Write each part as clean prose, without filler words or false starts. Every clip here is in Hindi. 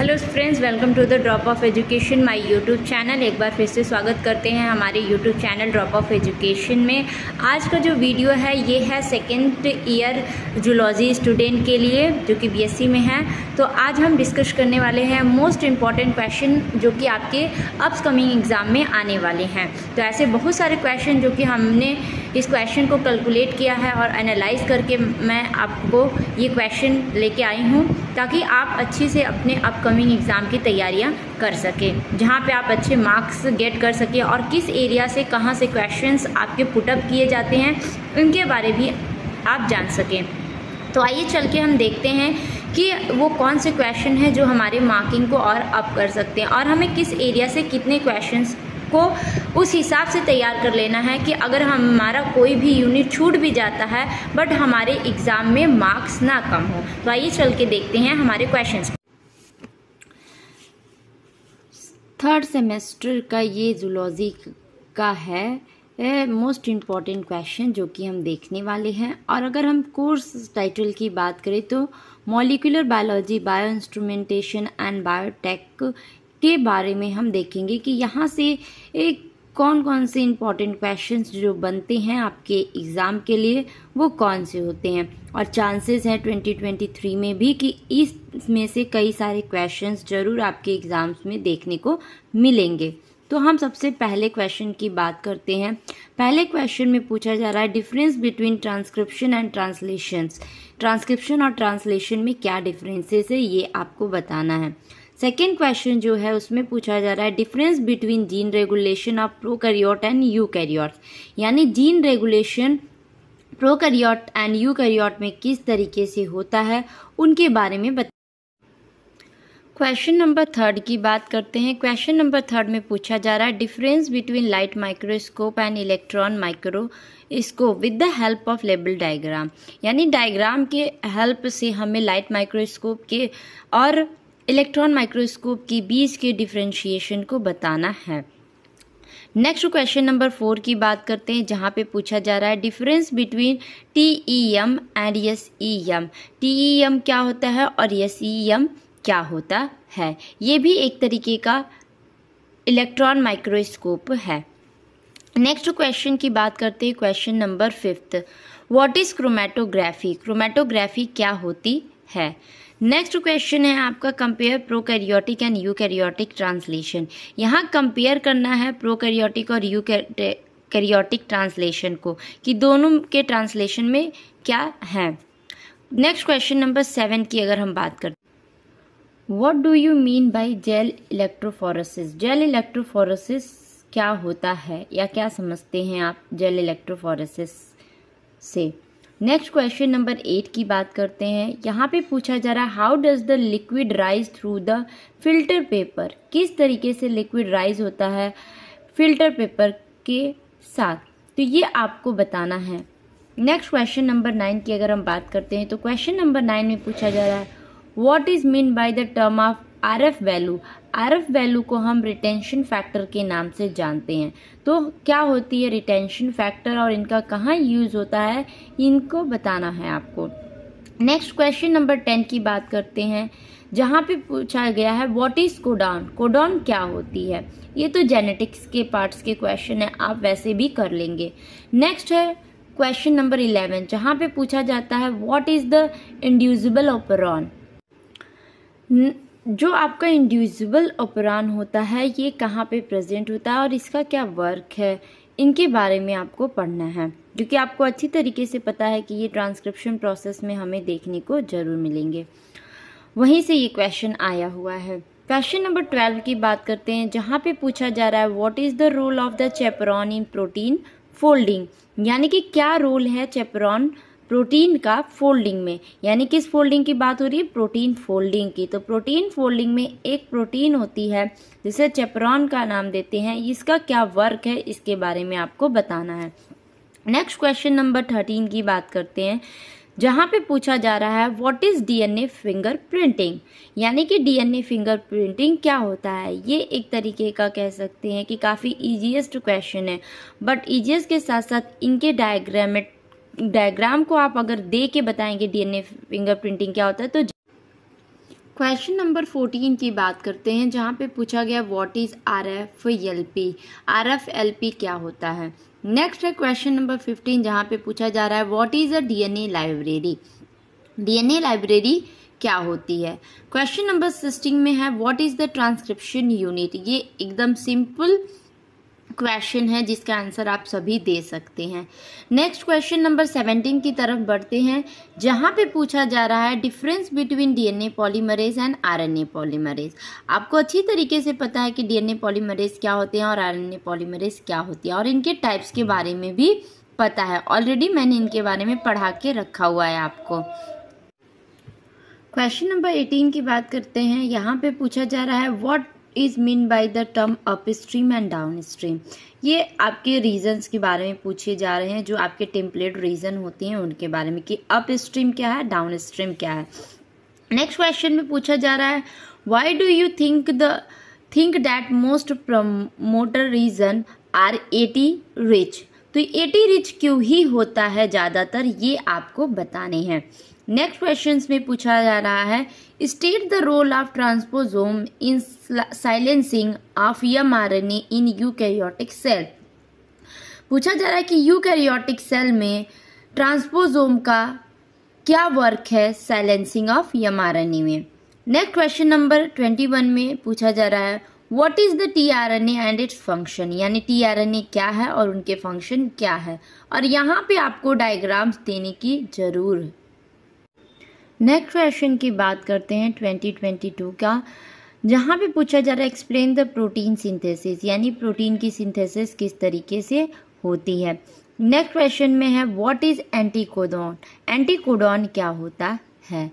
Hello friends, welcome to the drop of education my YouTube channel. एक बार फिर से स्वागत करते हैं हमारे YouTube channel drop of education में। आज का जो वीडियो है ये है सेकेंड ईयर जूलॉजी स्टूडेंट के लिए जो कि बीएससी में है। तो आज हम डिस्कस करने वाले हैं मोस्ट इम्पॉर्टेंट क्वेश्चन जो कि आपके अपकमिंग एग्ज़ाम में आने वाले हैं। तो ऐसे बहुत सारे क्वेश्चन जो कि हमने इस क्वेश्चन को कैलकुलेट किया है और एनालाइज करके मैं आपको ये क्वेश्चन लेके आई हूँ ताकि आप अच्छे से अपने अपकमिंग एग्ज़ाम की तैयारियां कर सकें, जहां पे आप अच्छे मार्क्स गेट कर सकें और किस एरिया से कहां से क्वेश्चंस आपके पुटअप किए जाते हैं उनके बारे भी आप जान सकें। तो आइए चल के हम देखते हैं कि वो कौन से क्वेश्चन हैं जो हमारे मार्किंग को और अप कर सकते हैं और हमें किस एरिया से कितने क्वेश्चंस को उस हिसाब से तैयार कर लेना है कि अगर हमारा कोई भी यूनिट छूट भी जाता है बट हमारे एग्ज़ाम में मार्क्स ना कम हो। तो आइए चल के देखते हैं हमारे क्वेश्चंस। थर्ड सेमेस्टर का ये जूलॉजी का है मोस्ट इम्पॉर्टेंट क्वेश्चन जो कि हम देखने वाले हैं। और अगर हम कोर्स टाइटल की बात करें तो molecular biology, bio instrumentation and biotech के बारे में हम देखेंगे कि यहाँ से एक कौन कौन से इम्पॉर्टेंट क्वेश्चंस जो बनते हैं आपके एग्ज़ाम के लिए वो कौन से होते हैं। और चांसेस हैं 2023 में भी कि इसमें से कई सारे क्वेश्चंस जरूर आपके एग्ज़ाम्स में देखने को मिलेंगे। तो हम सबसे पहले क्वेश्चन की बात करते हैं। पहले क्वेश्चन में पूछा जा रहा है difference between transcription and translations. Transcription और ट्रांसलेशन में क्या डिफरेंसेस है ये आपको बताना है। सेकेंड क्वेश्चन जो है उसमें पूछा जा रहा है difference between gene regulation of prokaryote and eukaryote, यानी gene regulation prokaryote and eukaryote में किस तरीके से होता है उनके बारे में बता। क्वेश्चन नंबर थर्ड की बात करते हैं। क्वेश्चन नंबर थर्ड में पूछा जा रहा है difference between light microscope and electron microscope with the help of label diagram, यानी डायग्राम के हेल्प से हमें लाइट माइक्रोस्कोप के और इलेक्ट्रॉन माइक्रोस्कोप के बीच के डिफरेंशिएशन को बताना है। नेक्स्ट क्वेश्चन नंबर 4 की बात करते हैं जहां पे पूछा जा रहा है difference between TEM and SEM। TEM क्या होता है और SEM क्या होता है। ये भी एक तरीके का इलेक्ट्रॉन माइक्रोस्कोप है। नेक्स्ट क्वेश्चन की बात करते हैं। Question number 5, what is chromatography. Chromatography क्या होती है। नेक्स्ट क्वेश्चन है आपका compare prokaryotic and eukaryotic translation. यहाँ कंपेयर करना है प्रोकैरियोटिक और यूकैरियोटिक ट्रांसलेशन को कि दोनों के ट्रांसलेशन में क्या है। नेक्स्ट क्वेश्चन नंबर 7 की अगर हम बात करते हैं, what do you mean by gel electrophoresis. Gel electrophoresis क्या होता है या क्या समझते हैं आप जेल इलेक्ट्रोफोरेसिस से। नेक्स्ट क्वेश्चन नंबर 8 की बात करते हैं। यहाँ पे पूछा जा रहा है how does the liquid rise through the filter paper. किस तरीके से लिक्विड राइज होता है फिल्टर पेपर के साथ, तो ये आपको बताना है। नेक्स्ट क्वेश्चन नंबर 9 की अगर हम बात करते हैं तो क्वेश्चन नंबर 9 में पूछा जा रहा है what is mean by the term of RF value. RF value को हम रिटेंशन फैक्टर के नाम से जानते हैं। तो क्या होती है रिटेंशन फैक्टर और इनका कहाँ यूज होता है इनको बताना है आपको। नेक्स्ट क्वेश्चन नंबर 10 की बात करते हैं जहाँ पे पूछा गया है व्हाट इज कोडॉन। कोडॉन क्या होती है। ये तो जेनेटिक्स के पार्ट्स के क्वेश्चन है, आप वैसे भी कर लेंगे। नेक्स्ट है क्वेश्चन नंबर 11 जहाँ पे पूछा जाता है what is the inducible operon. जो आपका इंड्यूसिबल ऑपरॉन होता है ये कहाँ पे प्रेजेंट होता है और इसका क्या वर्क है, इनके बारे में आपको पढ़ना है क्योंकि आपको अच्छी तरीके से पता है कि ये ट्रांसक्रिप्शन प्रोसेस में हमें देखने को जरूर मिलेंगे। वहीं से ये क्वेश्चन आया हुआ है। क्वेश्चन नंबर 12 की बात करते हैं जहाँ पे पूछा जा रहा है what is the role of the chaperone in protein folding, यानी कि क्या रोल है चैपेरॉन प्रोटीन का फोल्डिंग में। यानी किस फोल्डिंग की बात हो रही है, प्रोटीन फोल्डिंग की। तो प्रोटीन फोल्डिंग में एक प्रोटीन होती है जिसे चैपेरॉन का नाम देते हैं, इसका क्या वर्क है इसके बारे में आपको बताना है। नेक्स्ट क्वेश्चन नंबर 13 की बात करते हैं जहां पे पूछा जा रहा है what is DNA finger printing, यानी कि DNA फिंगर प्रिंटिंग क्या होता है। ये एक तरीके का कह सकते हैं कि काफ़ी ईजीएस्ट क्वेश्चन है, बट ईजीएस्ट के साथ साथ इनके डायग्राम को आप अगर दे के बताएंगे DNA फिंगर प्रिंटिंग क्या होता है तो क्वेश्चन नंबर 14 की बात करते हैं, जहाँ पे पूछा गया व्हाट इज RFLP। RFLP क्या होता है। नेक्स्ट है क्वेश्चन नंबर 15, जहाँ पे पूछा जा रहा है what is a DNA library. DNA library क्या होती है। क्वेश्चन नंबर 16 में है what is the transcription unit. ये एकदम सिंपल क्वेश्चन है जिसका आंसर आप सभी दे सकते हैं। नेक्स्ट क्वेश्चन नंबर 17 की तरफ बढ़ते हैं, जहां पे पूछा जा रहा है difference between DNA polymerase and RNA polymerase. आपको अच्छी तरीके से पता है कि DNA पॉलीमरेज क्या होते हैं और RNA पॉलीमरेज क्या होती है, और इनके टाइप्स के बारे में भी पता है। ऑलरेडी मैंने इनके बारे में पढ़ा के रखा हुआ है आपको। क्वेश्चन नंबर 18 की बात करते हैं, यहाँ पे पूछा जा रहा है what is mean by the term upstream and downstream. ये आपके रीजन्स के बारे में पूछे जा रहे हैं, जो आपके टेम्पलेट रीजन होते हैं उनके बारे में, कि अपस्ट्रीम क्या है, डाउनस्ट्रीम क्या है। नेक्स्ट क्वेश्चन में पूछा जा रहा है why do you think that most promoter region are 80 rich. तो 80 रिच क्यों ही होता है ज़्यादातर, ये आपको बताने हैं। नेक्स्ट क्वेश्चन में पूछा जा रहा है state the role of transposome in silencing of mRNA in eukaryotic cell. पूछा जा रहा है कि यूकैरियोटिक सेल में ट्रांसपोसोम का क्या वर्क है साइलेंसिंग ऑफ mRNA में। नेक्स्ट क्वेश्चन नंबर 21 में पूछा जा रहा है what is the tRNA and its function. यानी tRNA क्या है और उनके फंक्शन क्या है, और यहाँ पे आपको डायग्राम्स देने की जरूर है। नेक्स्ट क्वेश्चन की बात करते हैं 2022 का, जहाँ पे पूछा जा रहा है एक्सप्लेन द प्रोटीन सिंथेसिस। यानी प्रोटीन की सिंथेसिस किस तरीके से होती है। नेक्स्ट क्वेश्चन में है व्हाट इज एंटीकोडॉन। एंटीकोडॉन क्या होता है।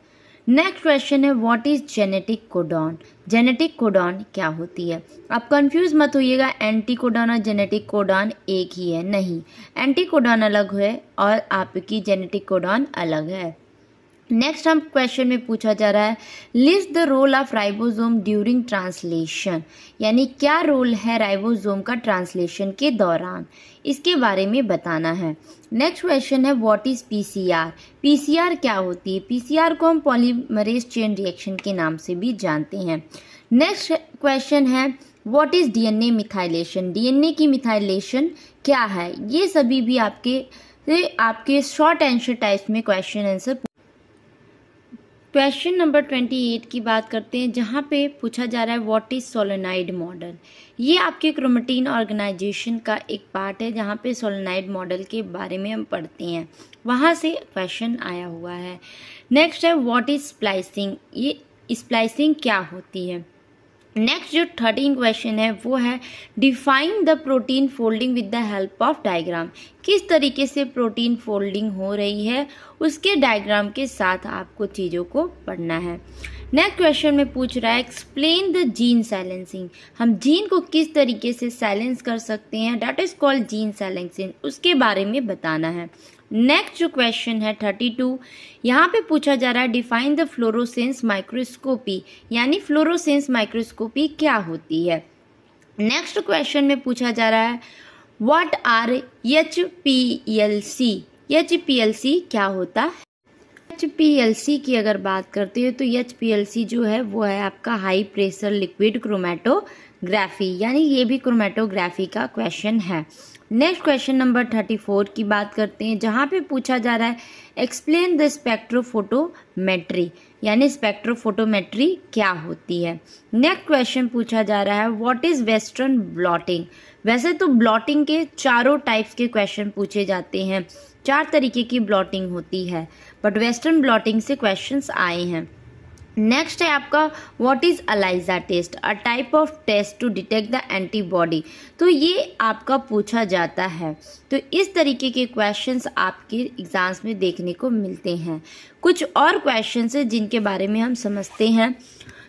नेक्स्ट क्वेश्चन है what is genetic codon. Genetic codon क्या होती है। आप कंफ्यूज मत होइएगा, एंटीकोडॉन और जेनेटिक कोडॉन एक ही है, नहीं, एंटीकोडॉन अलग है और आपकी जेनेटिक कोडॉन अलग है। नेक्स्ट हम क्वेश्चन में पूछा जा रहा है list the role of ribosome during translation. यानी क्या रोल है राइबोसोम का ट्रांसलेशन के दौरान, इसके बारे में बताना है। नेक्स्ट क्वेश्चन है व्हाट इज PCR। PCR क्या होती है। PCR को हम पॉलीमरेज चेन रिएक्शन के नाम से भी जानते हैं। नेक्स्ट क्वेश्चन है what is DNA methylation. DNA की मिथाइलेशन क्या है। ये सभी भी आपके शॉर्ट आंसर टाइप्स में क्वेश्चन आंसर। क्वेश्चन नंबर 28 की बात करते हैं, जहाँ पे पूछा जा रहा है व्हाट इज सोलेनॉइड मॉडल। ये आपके क्रोमेटिन ऑर्गेनाइजेशन का एक पार्ट है, जहाँ पे सोलेनॉइड मॉडल के बारे में हम पढ़ते हैं, वहाँ से क्वेश्चन आया हुआ है। नेक्स्ट है व्हाट इज स्प्लाइसिंग। ये स्प्लाइसिंग क्या होती है। नेक्स्ट जो 13 क्वेश्चन है वो है define the protein folding with the help of diagram. किस तरीके से प्रोटीन फोल्डिंग हो रही है उसके डायग्राम के साथ आपको चीज़ों को पढ़ना है। नेक्स्ट क्वेश्चन में पूछ रहा है एक्सप्लेन द जीन साइलेंसिंग। हम जीन को किस तरीके से साइलेंस कर सकते हैं, that is called gene silencing, उसके बारे में बताना है। नेक्स्ट जो क्वेश्चन है 32, यहाँ पे पूछा जा रहा है डिफाइन द फ्लोरोसेंस माइक्रोस्कोपी। यानी फ्लोरोसेंस माइक्रोस्कोपी क्या होती है। नेक्स्ट क्वेश्चन में पूछा जा रहा है व्हाट आर HPLC। HPLC क्या होता है। HPLC की अगर बात करते हैं तो HPLC जो है वो है आपका हाई प्रेशर लिक्विड क्रोमेटोग्राफी, यानी ये भी क्रोमेटोग्राफी का क्वेश्चन है। नेक्स्ट क्वेश्चन नंबर 34 की बात करते हैं, जहाँ पे पूछा जा रहा है एक्सप्लेन द स्पेक्ट्रोफोटोमेट्री। यानी स्पेक्ट्रोफोटोमेट्री क्या होती है। नेक्स्ट क्वेश्चन पूछा जा रहा है व्हाट इज वेस्टर्न ब्लॉटिंग। वैसे तो ब्लॉटिंग के चारों टाइप्स के क्वेश्चन पूछे जाते हैं, 4 तरीके की ब्लॉटिंग होती है, बट वेस्टर्न ब्लॉटिंग से क्वेश्चंस आए हैं। नेक्स्ट है आपका what is ELISA test, a type of test to detect the antibody. तो ये आपका पूछा जाता है। तो इस तरीके के क्वेश्चंस आपके एग्जाम्स में देखने को मिलते हैं। कुछ और क्वेश्चंस हैं जिनके बारे में हम समझते हैं।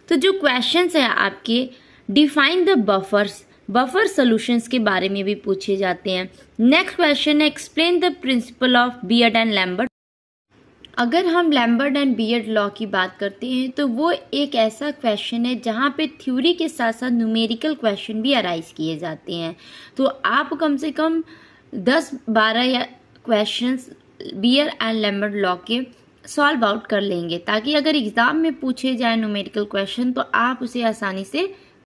तो जो क्वेश्चंस हैं आपके define the buffers, buffer solutions के बारे में भी पूछे जाते हैं। नेक्स्ट क्वेश्चन है explain the principle of beard and Lambert. अगर हम लैम्बर्ट एंड बियर्ड लॉ की बात करते हैं तो वो एक ऐसा क्वेश्चन है जहाँ पे थ्योरी के साथ साथ न्यूमेरिकल क्वेश्चन भी अराइज किए जाते हैं। तो आप कम से कम 10-12 या questions Beer and Lambert law के सॉल्व आउट कर लेंगे, ताकि अगर एग्ज़ाम में पूछे जाए न्यूमेरिकल क्वेश्चन तो आप उसे आसानी से